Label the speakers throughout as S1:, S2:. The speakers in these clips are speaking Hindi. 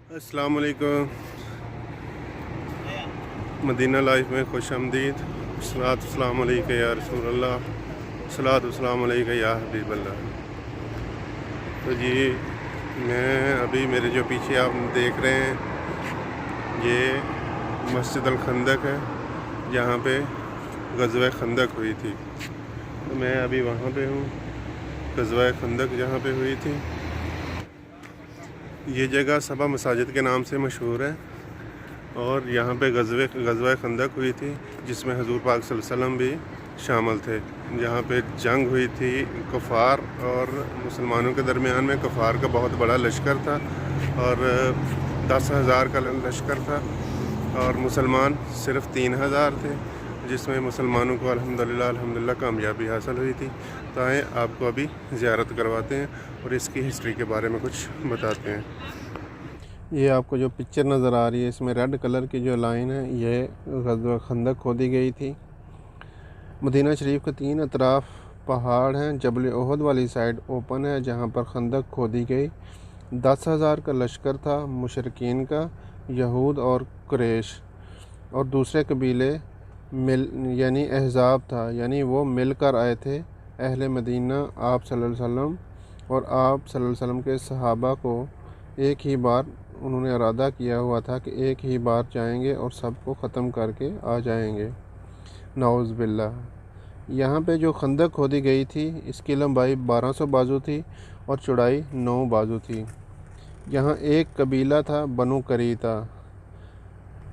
S1: अस्सलाम वालेकुम। मदीना लाइफ में खुश आमदीद। सलात अस्सलाम अलैका या रसूल अल्लाह, सलात अस्सलाम अलैका या हबीब अल्लाह। तो जी मैं अभी मेरे जो पीछे आप देख रहे हैं ये मस्जिद अल खंदक है, जहाँ पे ग़ज़वा खंदक हुई थी। तो मैं अभी वहाँ पे हूँ, ग़ज़वा खंदक जहाँ पे हुई थी। ये जगह सबा मसाजिद के नाम से मशहूर है और यहाँ पे ग़ज़वा खंदक हुई थी, जिसमें हुज़ूर पाक सल्लल्लाहु अलैहि वसल्लम भी शामिल थे। जहाँ पे जंग हुई थी कुफ़ार और मुसलमानों के दरमियान में। कुफ़ार का बहुत बड़ा लश्कर था और 10,000 का लश्कर था और मुसलमान सिर्फ़ 3,000 थे, जिसमें मुसलमानों को अल्हम्दुलिल्लाह कामयाबी हासिल हुई थी। तो आए आपको अभी ज़ियारत करवाते हैं और इसकी हिस्ट्री के बारे में कुछ बताते हैं। ये आपको जो पिक्चर नज़र आ रही है, इसमें रेड कलर की जो लाइन है, ये ग़ज़वा खंदक खोदी गई थी। मदीना शरीफ के 3 अतराफ़ पहाड़ हैं। जबल ओहद वाली साइड ओपन है, जहाँ पर खंदक खोदी गई। 10,000 का लश्कर था मुशरिकीन का, यहूद और कुरैश, और दूसरे कबीले यानी अहज़ाब था, यानी वो मिलकर आए थे। अहले मदीना आप सल्लल्लाहु अलैहि वसल्लम और आप सल्लल्लाहु अलैहि वसल्लम के सहाबा को एक ही बार उन्होंने इरादा किया हुआ था कि एक ही बार जाएंगे और सबको ख़त्म करके आ जाएंगे। नाउज़ बिल्लाह। यहाँ पे जो खंदक खोदी गई थी, इसकी लंबाई 1200 बाजू थी और चौड़ाई 9 बाजू थी। यहाँ एक कबीला था बनु करीता,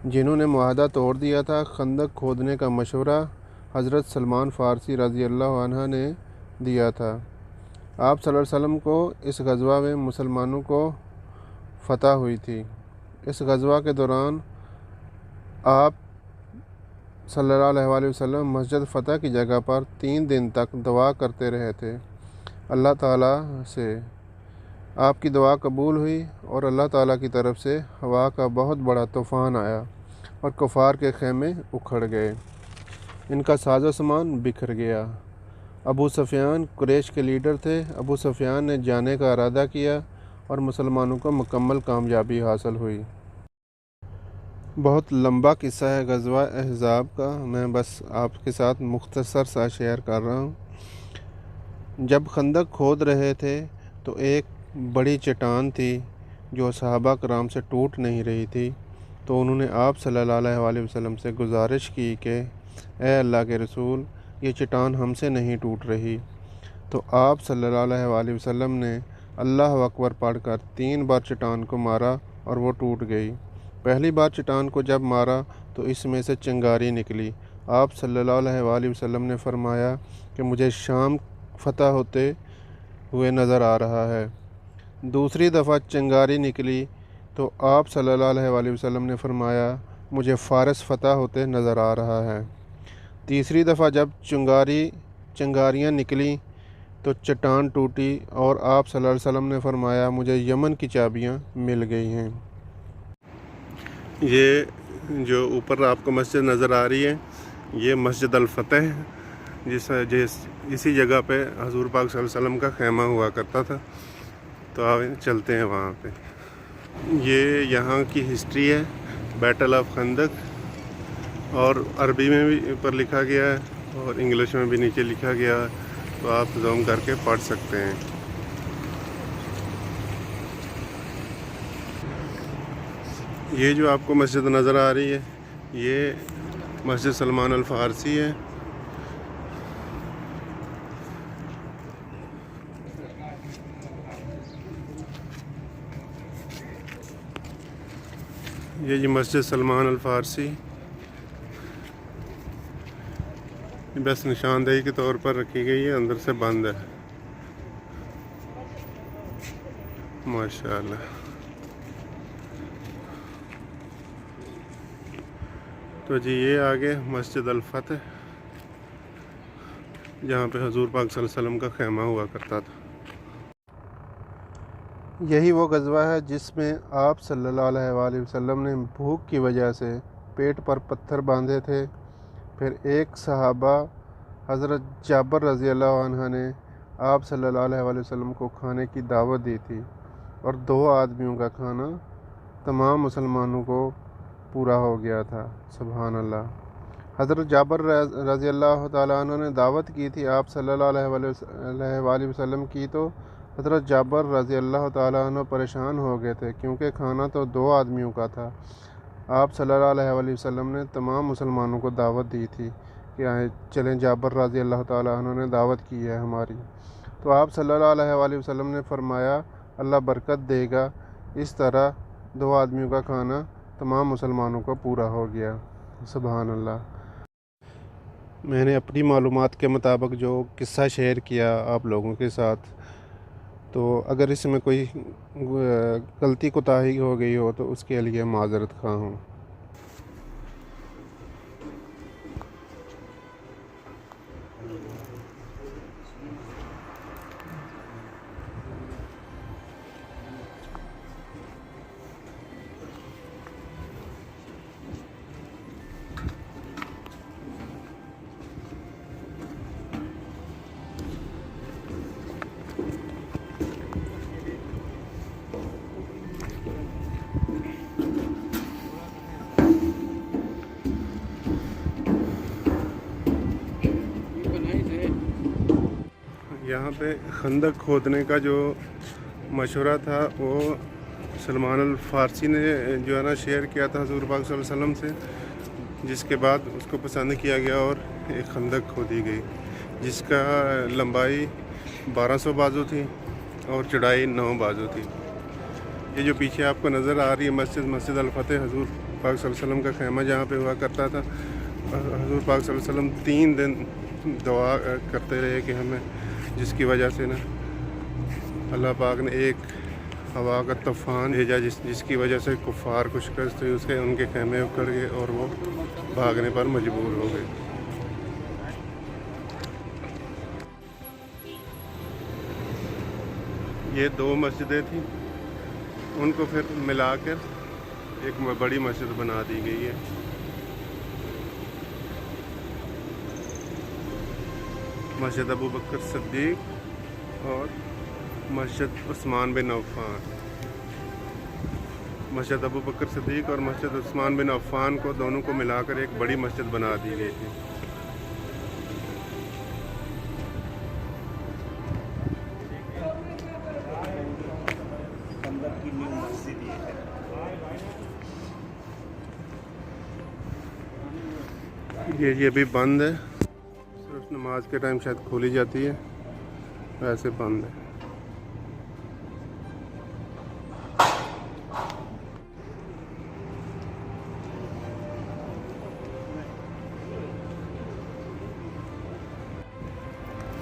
S1: जिन्होंने मुआहदा तोड़ दिया था। खंदक खोदने का मशवरा हज़रत सलमान फ़ारसी रज़ी अल्लाह अन्हु ने दिया था। आप सल्लल्लाहु अलैहि वसल्लम को इस ग़ज़वा में मुसलमानों को फ़तह हुई थी। इस ग़ज़वा के दौरान आप सल्लल्लाहु अलैहि वसल्लम मस्जिद फ़तह की जगह पर 3 दिन तक दुआ करते रहे थे। अल्लाह ताला से आपकी दुआ कबूल हुई और अल्लाह ताला की तरफ से हवा का बहुत बड़ा तूफ़ान आया और कुफ़ार के ख़ैमे उखड़ गए। इनका साजो सामान बिखर गया। अबू सुफ़ियान कुरैश के लीडर थे। अबू सुफ़ियान ने जाने का इरादा किया और मुसलमानों को मुकम्मल कामयाबी हासिल हुई। बहुत लंबा किस्सा है ग़ज़वा अहज़ाब का, मैं बस आपके साथ मुख्तसर सा शेयर कर रहा हूँ। जब खंदक खोद रहे थे तो एक बड़ी चट्टान थी जो सहाबा कराम से टूट नहीं रही थी। तो उन्होंने आप सल्लल्लाहु अलैहि वसल्लम से गुजारिश की कि ए अल्लाह के रसूल, ये चट्टान हमसे नहीं टूट रही। तो आप सल्लल्लाहु अलैहि वसल्लम ने अल्लाह अकबर पढ़कर 3 बार चट्टान को मारा और वो टूट गई। पहली बार चट्टान को जब मारा तो इसमें से चिंगारी निकली। आप सल्लल्लाहु अलैहि वसल्लम ने फरमाया कि मुझे शाम फ़तह होते हुए नज़र आ रहा है। दूसरी दफ़ा चिंगारी निकली तो आप सल्लल्लाहु अलैहि वसल्लम ने फरमाया मुझे फ़ारस फ़तह होते नज़र आ रहा है। तीसरी दफ़ा जब चिंगारियाँ निकली तो चट्टान टूटी और आप सल्लल्लाहु अलैहि वसल्लम ने फरमाया मुझे यमन की चाबियाँ मिल गई हैं। ये जो ऊपर आपको मस्जिद नज़र आ रही है, ये मस्जिद अल फ़तह है, जिस इसी जगह पे हुज़ूर पाक सल्लल्लाहु अलैहि वसल्लम का ख़ैमा हुआ करता था। तो आप चलते हैं वहाँ पे। ये यहाँ की हिस्ट्री है, बैटल ऑफ खंदक, और अरबी में भी ऊपर लिखा गया है और इंग्लिश में भी नीचे लिखा गया है, तो आप ज़ूम करके पढ़ सकते हैं। ये जो आपको मस्जिद नज़र आ रही है, ये मस्जिद सलमान अल फ़ारसी है। ये जी मस्जिद सलमान अल फ़ारसी बस निशानदेही के तौर पर रखी गई है, अंदर से बंद है। माशाअल्लाह। तो जी ये आगे मस्जिद अल फ़तह, जहाँ पे हुज़ूर पाक सल्लल्लाहु अलैहि वसल्लम का ख़ैमा हुआ करता था। यही वो ग़ज़वा है जिसमें आप सल्लल्लाहु अलैहि वसल्लम ने भूख की वजह से पेट पर पत्थर बांधे थे। फिर एक सहाबा हज़रत जाबर रज़ी अल्लाह अन्हु ने आप सल्लल्लाहु अलैहि वसल्लम को खाने की दावत दी थी और 2 आदमियों का खाना तमाम मुसलमानों को पूरा हो गया था। सुभान अल्लाह। हज़रत जाबर रज़ी अल्लाह ताला अन्हु ने दावत की थी आप सल्लल्लाहु अलैहि वसल्लम की, तो हज़रत जाबर रज़ी अल्लाह ताला अन्हु परेशान हो गए थे क्योंकि खाना तो 2 आदमियों का था। आप सल्लल्लाहु अलैहि वसल्लम ने तमाम मुसलमानों को दावत दी थी कि आए चलें, जाबर रज़ी अल्लाह ताला अन्हु ने दावत की है हमारी। तो आप सल्लल्लाहु अलैहि वसल्लम ने फरमाया अल्लाह बरकत देगा। इस तरह 2 आदमियों का खाना तमाम मुसलमानों को पूरा हो गया। सुभान अल्लाह। मैंने अपनी मालूमात के मुताबिक जो किस्सा शेयर किया आप लोगों के साथ, तो अगर इसमें कोई गलती कोताही हो गई हो तो उसके लिए माज़रत ख़्वाह हूँ। यहाँ पे खंदक खोदने का जो मशवरा था वो सलमान अल फ़ारसी ने जो है ना शेयर किया था हुज़ूर पाक सल्लल्लाहु अलैहि वसल्लम से, जिसके बाद उसको पसंद किया गया और एक खंदक खोदी गई जिसका लंबाई 1200 बाजू थी और चौड़ाई 9 बाजू थी। ये जो पीछे आपको नज़र आ रही है मस्जिद अल फतेह हुज़ूर पाक सल्लल्लाहु अलैहि वसल्लम का ख़ैमा जहाँ पे हुआ करता था। हुज़ूर पाक सल्लल्लाहु अलैहि वसल्लम 3 दिन दुआ करते रहे कि हमें, जिसकी वजह से ना अल्लाह पाक ने एक हवा का तूफ़ान भेजा जिसकी वजह से कुफ़ार को शिकस्त हुई, उसके उनके ख़ैमे उखड़ गए और वो भागने पर मजबूर हो गए। ये 2 मस्जिदें थी, उनको फिर मिलाकर एक बड़ी मस्जिद बना दी गई है। मस्जिद अबू बकर सिद्दीक़ और मस्जिद उस्मान बिन अफ़्फ़ान। मस्जिद अबू बकर सिद्दीक़ और मस्जिद उस्मान बिन अफ़्फ़ान को दोनों को मिलाकर एक बड़ी मस्जिद बना दी गई थी। ये भी बंद है, सिर्फ नमाज के टाइम शायद खोली जाती है, वैसे बंद है।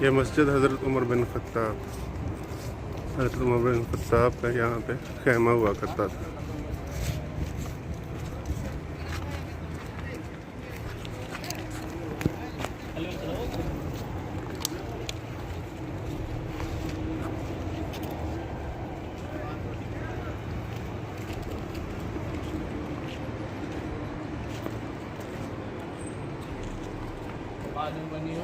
S1: ये मस्जिद हज़रत उमर बिन ख़त्ताब का यहाँ पे ख़ैमा हुआ करता था। बनी हो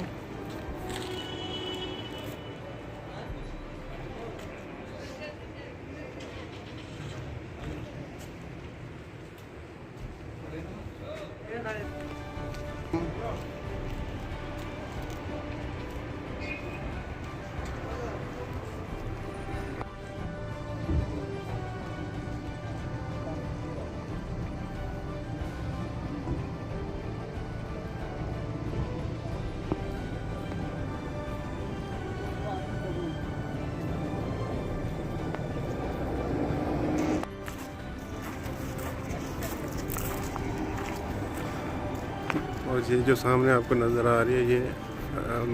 S1: और ये जो सामने आपको नज़र आ रही है ये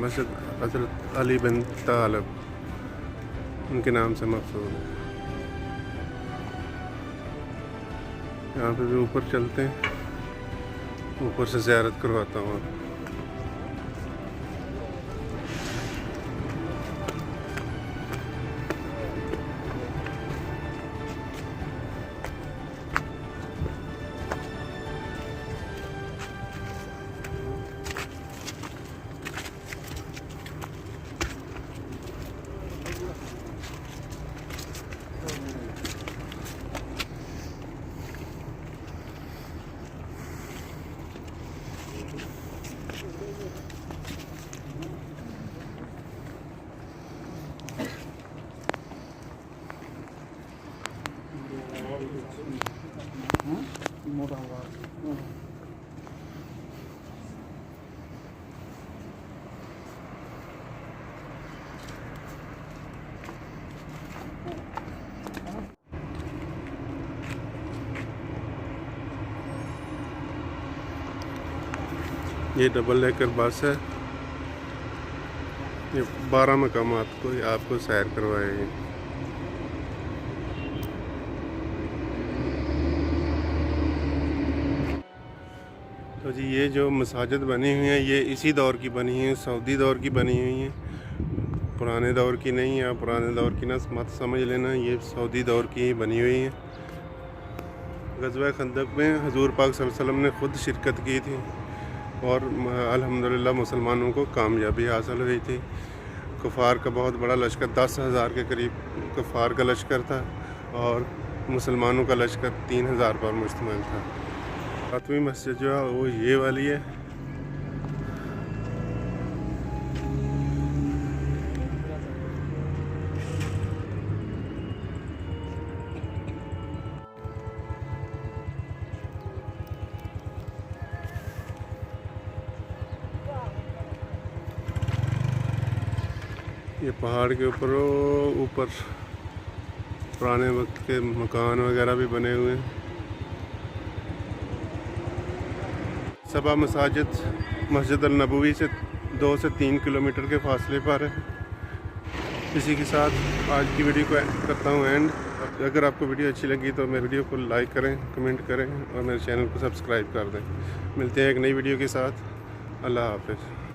S1: मस्जिद हज़रत अली बिन तालब उनके नाम से मशहूर है। यहाँ पे भी ऊपर चलते हैं, ऊपर से ज़ियारत करवाता हूँ।
S2: मोटा हुआ
S1: ये डबल डेकर बस है, ये 12 मकामात को आपको सैर करवाएगी। तो जी ये जो मसाजिद बनी हुई हैं ये इसी दौर की बनी हैं, सऊदी दौर की बनी हुई हैं, पुराने दौर की नहीं है। पुराने दौर की ना मत समझ लेना, ये सऊदी दौर की ही बनी हुई हैं। ग़ज़वा खंदक में हुज़ूर पाक सल्लल्लाहु अलैहि वसल्लम ने ख़ुद शिरकत की थी और अल्हम्दुलिल्लाह मुसलमानों को कामयाबी हासिल हुई थी। कुफ़ार का बहुत बड़ा लश्कर 10,000 के करीब कुफ़ार का लश्कर था और मुसलमानों का लश्कर 3,000 पर मुश्तमिल था। 7वीं मस्जिद जो है वो ये वाली है। ये पहाड़ के ऊपर पुराने वक्त के मकान वगैरह भी बने हुए हैं। सबा मसाजिद मस्जिद अल नबवी से 2 से 3 किलोमीटर के फासले पर है। इसी के साथ आज की वीडियो को करता हूँ एंड। अगर आपको वीडियो अच्छी लगी तो मेरे वीडियो को लाइक करें, कमेंट करें और मेरे चैनल को सब्सक्राइब कर दें। मिलते हैं एक नई वीडियो के साथ। अल्लाह हाफ़िज़।